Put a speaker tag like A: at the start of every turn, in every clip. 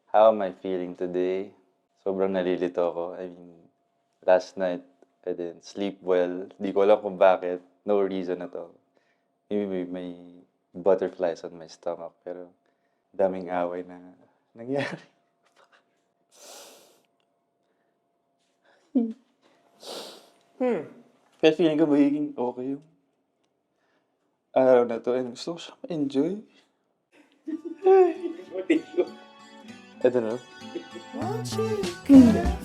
A: How am I feeling today? Sobrang nalilito ako. I mean, last night, I didn't sleep well. Di ko alam kung bakit. No reason at all. Maybe may butterflies on my stomach, pero daming away na nangyari. Kaya feeling ko magiging okay yung araw na to and gusto ko siya ma-enjoy. I don't know.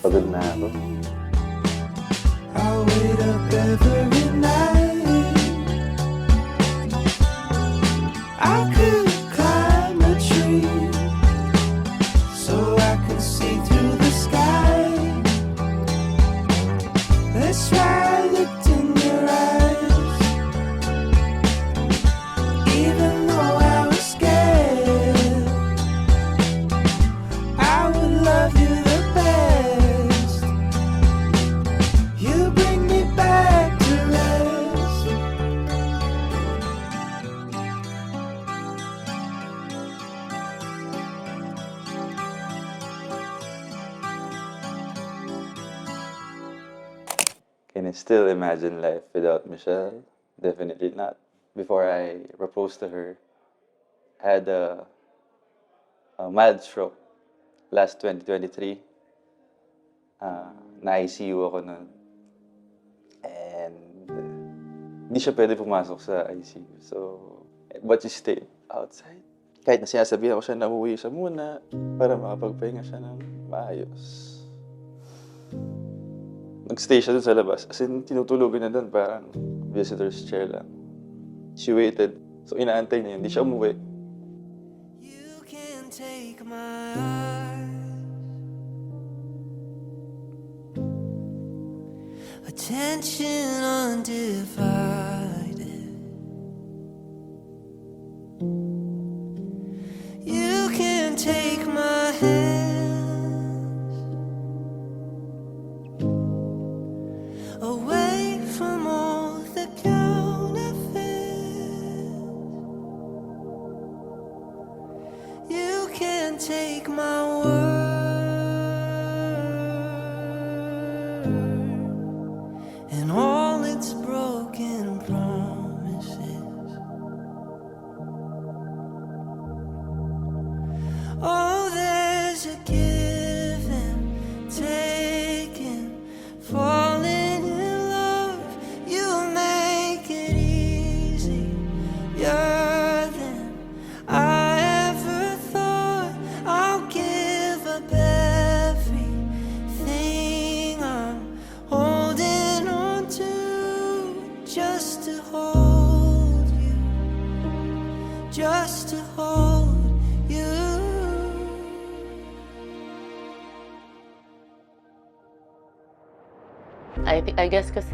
A: Pagod na ako.
B: I'll wait up every night. I could climb a tree so I can see through the sky. That's why I looked in your eyes, even though I was scared. I would love you the best. You bring me back to rest.
A: Can I still imagine life without Michelle? Definitely not. Before I proposed to her, I had a mild stroke last 2023. Na-ICU ako nun. And hindi siya pwede pumasok sa ICU. So, but she stayed outside. Kahit na sinasabihan ko siya na umuwi siya muna para makapagpahinga siya ng maayos. Nag-stay siya dun sa labas. As in, tinutulugan na dun, parang visitor's chair lang. She waited. So, inaantay niya, hindi siya umuwi.
B: You can take my eyes, attention undivided. You can take my hands away from all the counterfeits. You can take my word and all its broken promises. Oh, there's a give and taking, falling in love. You make it easier than I ever thought. I'll give up everything I'm holding on to just to hold you, just to hold you.
C: I guess because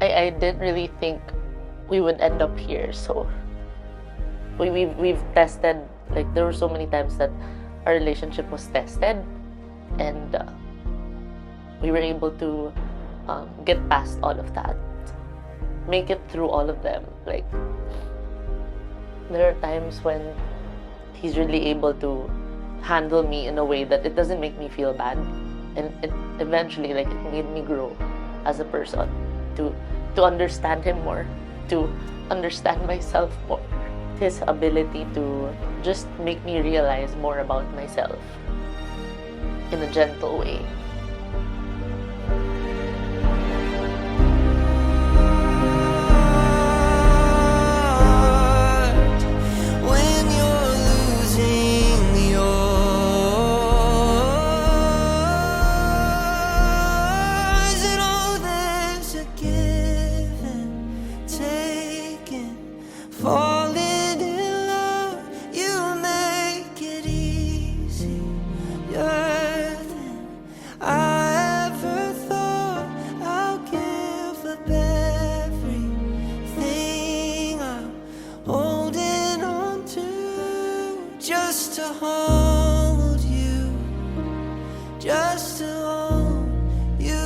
C: I didn't really think we would end up here. So we've tested, like there were so many times that our relationship was tested, and we were able to get past all of that, make it through all of them. Like there are times when he's really able to handle me in a way that it doesn't make me feel bad, and it eventually, like, it made me grow as a person, to understand him more, to understand myself more. His ability to just make me realize more about myself in a gentle way.
B: When you're losing yours, and all there's a give and taking, falling in love. You make it easier than I ever thought. I'll give up everything I'm holding on to just to hold you, just to hold you.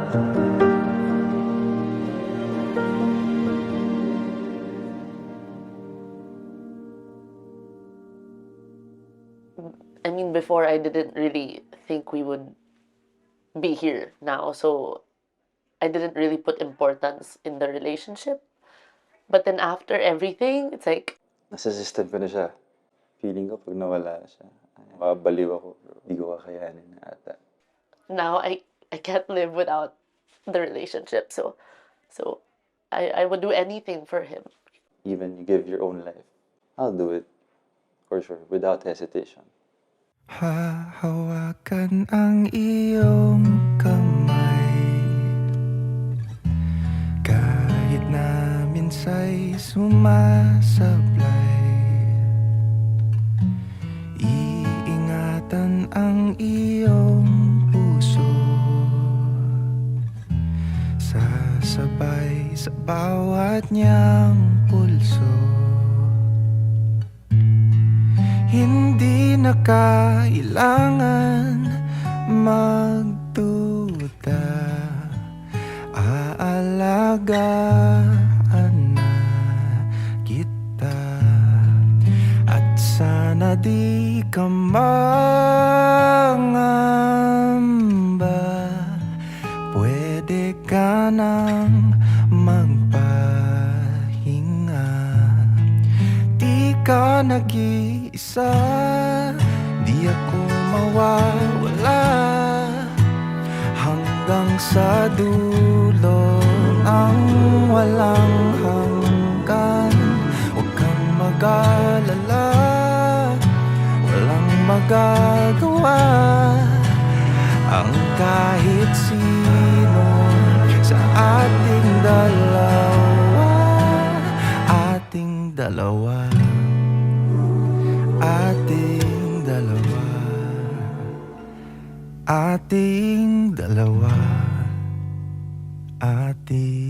C: I mean, before I didn't really think we would be here now, so I didn't really put importance in the relationship. But then after everything, it's like,
A: Nasa system ko na siya. Feeling ko pag nawala na siya, mababaliw ako. Hindi ko kakayanin na ata.
C: now I can't live without the relationship. So I would do anything for him.
A: Even you give your own life, I'll do it. For sure, without hesitation.
B: Hahawakan ang iyong kamay, kahit na minsa'y sumasablay. Iingatan ang iyong puso, sasabay sa bawat niyang pulso. Hindi na kailangan magduda, aalagaan na kita. At sana di ka mangamba, pwede ka nang magpahinga. Di ka nag-iisa, di ako mawawala, hanggang sa dulo ng walang hanggan. Huwag kang mag-alala, walang magagawa ang kahit sino sa ating dalawa. Ating dalawa, ating dalawa, ating dalawa, ating